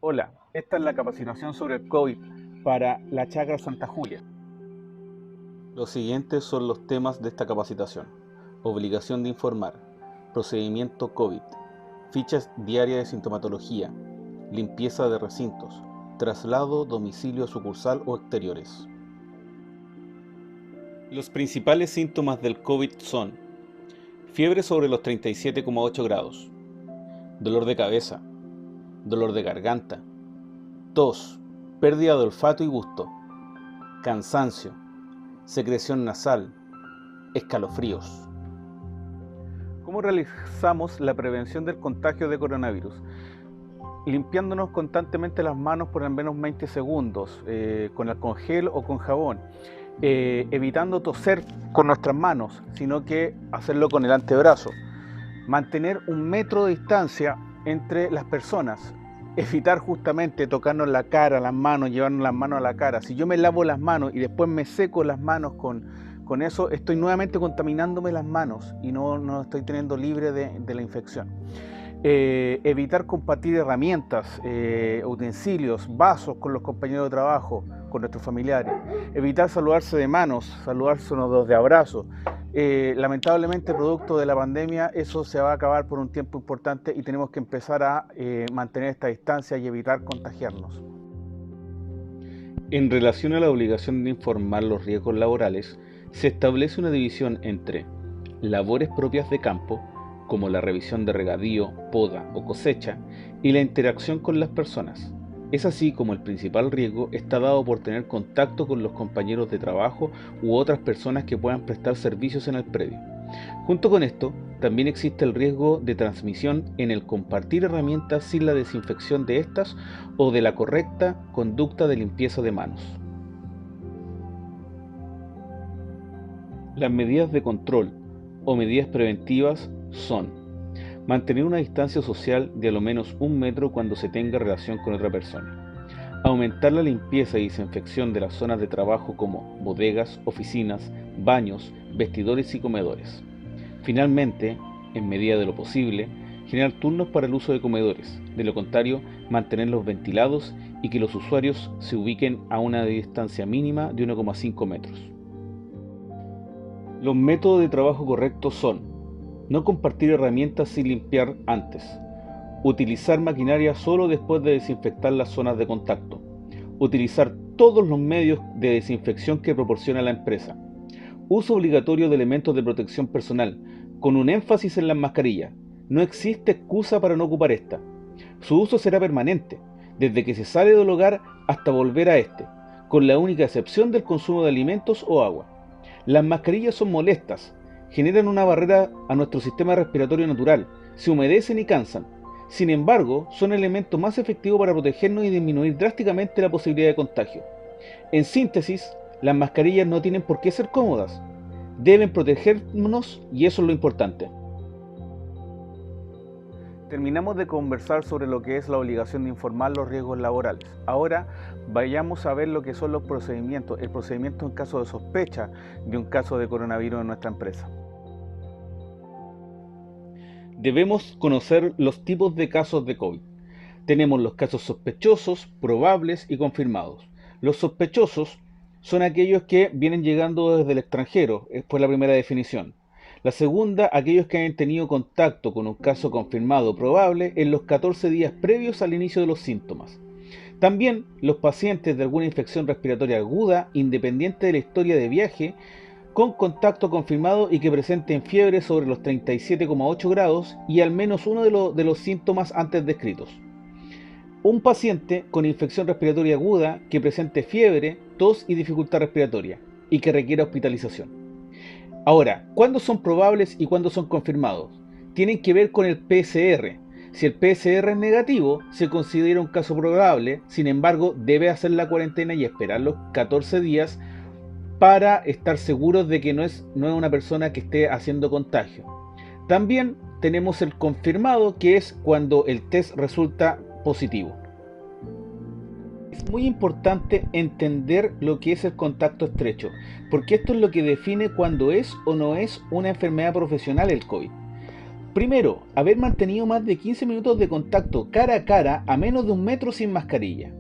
Hola, esta es la capacitación sobre el COVID para la Chacra Santa Julia. Los siguientes son los temas de esta capacitación: obligación de informar, procedimiento COVID, fichas diarias de sintomatología, limpieza de recintos, traslado, domicilio, sucursal o exteriores. Los principales síntomas del COVID son: fiebre sobre los 37,8 grados, dolor de cabeza, dolor de garganta, tos, pérdida de olfato y gusto, cansancio, secreción nasal, escalofríos. ¿Cómo realizamos la prevención del contagio de coronavirus? Limpiándonos constantemente las manos por al menos 20 segundos, con alcohol gel o con jabón. Evitando toser con nuestras manos, sino que hacerlo con el antebrazo. Mantener 1 metro de distancia entre las personas. Evitar justamente tocarnos la cara, las manos, llevarnos las manos a la cara. Si yo me lavo las manos y después me seco las manos con eso, estoy nuevamente contaminándome las manos y no estoy teniendo libre de la infección. Evitar compartir herramientas, utensilios, vasos con los compañeros de trabajo, con nuestros familiares. Evitar saludarse de manos, saludársenos de abrazos. Lamentablemente, producto de la pandemia, eso se va a acabar por un tiempo importante y tenemos que empezar a mantener esta distancia y evitar contagiarnos. En relación a la obligación de informar los riesgos laborales, se establece una división entre labores propias de campo, como la revisión de regadío, poda o cosecha, y la interacción con las personas. Es así como el principal riesgo está dado por tener contacto con los compañeros de trabajo u otras personas que puedan prestar servicios en el predio. Junto con esto, también existe el riesgo de transmisión en el compartir herramientas sin la desinfección de estas o de la correcta conducta de limpieza de manos. Las medidas de control o medidas preventivas son: mantener una distancia social de a lo menos 1 metro cuando se tenga relación con otra persona. Aumentar la limpieza y desinfección de las zonas de trabajo como bodegas, oficinas, baños, vestidores y comedores. Finalmente, en medida de lo posible, generar turnos para el uso de comedores. De lo contrario, mantenerlos ventilados y que los usuarios se ubiquen a una distancia mínima de 1,5 metros. Los métodos de trabajo correctos son: no compartir herramientas sin limpiar antes. Utilizar maquinaria solo después de desinfectar las zonas de contacto. Utilizar todos los medios de desinfección que proporciona la empresa. Uso obligatorio de elementos de protección personal, con un énfasis en las mascarillas. No existe excusa para no ocupar esta. Su uso será permanente, desde que se sale del hogar hasta volver a este, con la única excepción del consumo de alimentos o agua. Las mascarillas son molestas, generan una barrera a nuestro sistema respiratorio natural, se humedecen y cansan. Sin embargo, son el elemento más efectivo para protegernos y disminuir drásticamente la posibilidad de contagio. En síntesis, las mascarillas no tienen por qué ser cómodas, deben protegernos y eso es lo importante. Terminamos de conversar sobre lo que es la obligación de informar los riesgos laborales. Ahora vayamos a ver lo que son los procedimientos, el procedimiento en caso de sospecha de un caso de coronavirus en nuestra empresa. Debemos conocer los tipos de casos de COVID. Tenemos los casos sospechosos, probables y confirmados. Los sospechosos son aquellos que vienen llegando desde el extranjero, fue la primera definición. La segunda, aquellos que han tenido contacto con un caso confirmado o probable en los 14 días previos al inicio de los síntomas. También los pacientes de alguna infección respiratoria aguda, independiente de la historia de viaje, con contacto confirmado y que presenten fiebre sobre los 37,8 grados y al menos uno de los síntomas antes descritos. Un paciente con infección respiratoria aguda que presente fiebre, tos y dificultad respiratoria y que requiera hospitalización. Ahora, ¿cuándo son probables y cuándo son confirmados? Tienen que ver con el PCR. Si el PCR es negativo, se considera un caso probable, sin embargo, debe hacer la cuarentena y esperar los 14 días para estar seguros de que no es una persona que esté haciendo contagio. También tenemos el confirmado, que es cuando el test resulta positivo. Es muy importante entender lo que es el contacto estrecho, porque esto es lo que define cuando es o no es una enfermedad profesional el COVID. Primero, haber mantenido más de 15 minutos de contacto cara a cara a menos de 1 metro sin mascarilla.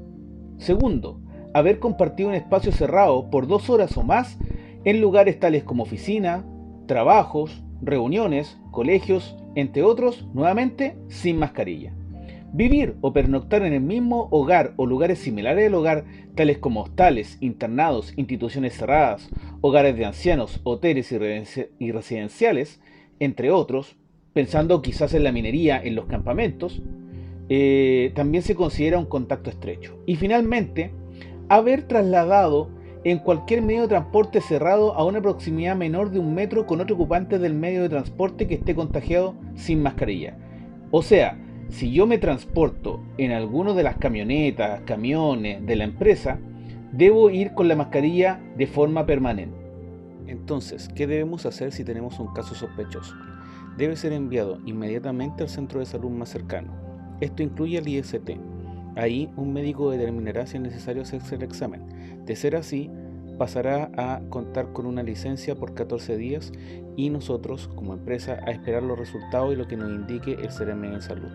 Segundo, haber compartido un espacio cerrado por 2 horas o más en lugares tales como oficina, trabajos, reuniones, colegios, entre otros, nuevamente sin mascarilla. Vivir o pernoctar en el mismo hogar o lugares similares al hogar, tales como hostales, internados, instituciones cerradas, hogares de ancianos, hoteles y residenciales, entre otros, pensando quizás en la minería, en los campamentos, también se considera un contacto estrecho. Y finalmente, haber trasladado en cualquier medio de transporte cerrado a una proximidad menor de 1 metro con otro ocupante del medio de transporte que esté contagiado sin mascarilla. O sea, si yo me transporto en alguno de las camionetas, camiones de la empresa, debo ir con la mascarilla de forma permanente. Entonces, ¿qué debemos hacer si tenemos un caso sospechoso? Debe ser enviado inmediatamente al centro de salud más cercano. Esto incluye el IST. Ahí un médico determinará si es necesario hacerse el examen. De ser así, pasará a contar con una licencia por 14 días y nosotros, como empresa, a esperar los resultados y lo que nos indique el CRM de salud.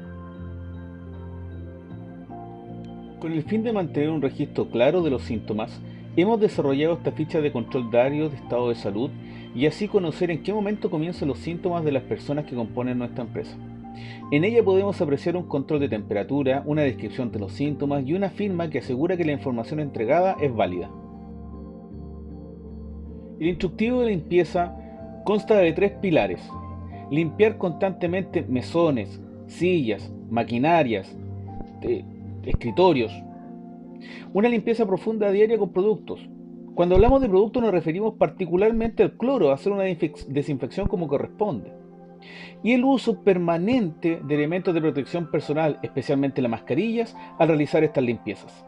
Con el fin de mantener un registro claro de los síntomas, hemos desarrollado esta ficha de control diario de estado de salud y así conocer en qué momento comienzan los síntomas de las personas que componen nuestra empresa. En ella podemos apreciar un control de temperatura, una descripción de los síntomas y una firma que asegura que la información entregada es válida. El instructivo de limpieza consta de 3 pilares: limpiar constantemente mesones, sillas, maquinarias, escritorios. Una limpieza profunda diaria con productos. Cuando hablamos de productos nos referimos particularmente al cloro, a hacer una desinfección como corresponde. Y el uso permanente de elementos de protección personal, especialmente las mascarillas, al realizar estas limpiezas.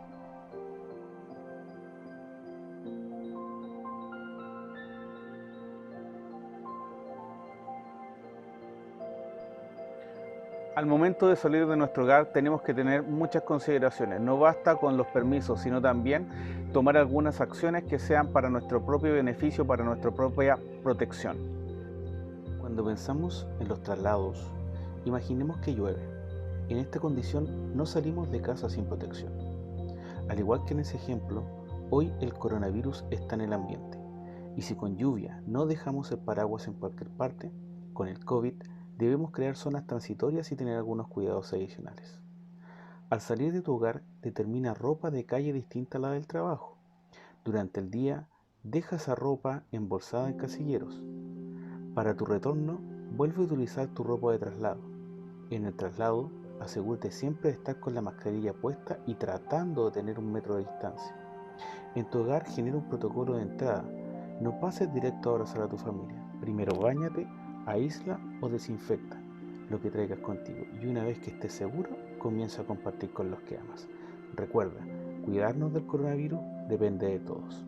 Al momento de salir de nuestro hogar tenemos que tener muchas consideraciones. No basta con los permisos, sino también tomar algunas acciones que sean para nuestro propio beneficio, para nuestra propia protección. Cuando pensamos en los traslados, imaginemos que llueve. En esta condición no salimos de casa sin protección. Al igual que en ese ejemplo, hoy el coronavirus está en el ambiente. Y si con lluvia no dejamos el paraguas en cualquier parte, con el COVID debemos crear zonas transitorias y tener algunos cuidados adicionales. Al salir de tu hogar, determina ropa de calle distinta a la del trabajo. Durante el día, deja esa ropa embolsada en casilleros. Para tu retorno, vuelve a utilizar tu ropa de traslado. En el traslado, asegúrate siempre de estar con la mascarilla puesta y tratando de tener 1 metro de distancia. En tu hogar, genera un protocolo de entrada. No pases directo a abrazar a tu familia. Primero báñate, aísla o desinfecta lo que traigas contigo y una vez que estés seguro, comienza a compartir con los que amas. Recuerda, cuidarnos del coronavirus depende de todos.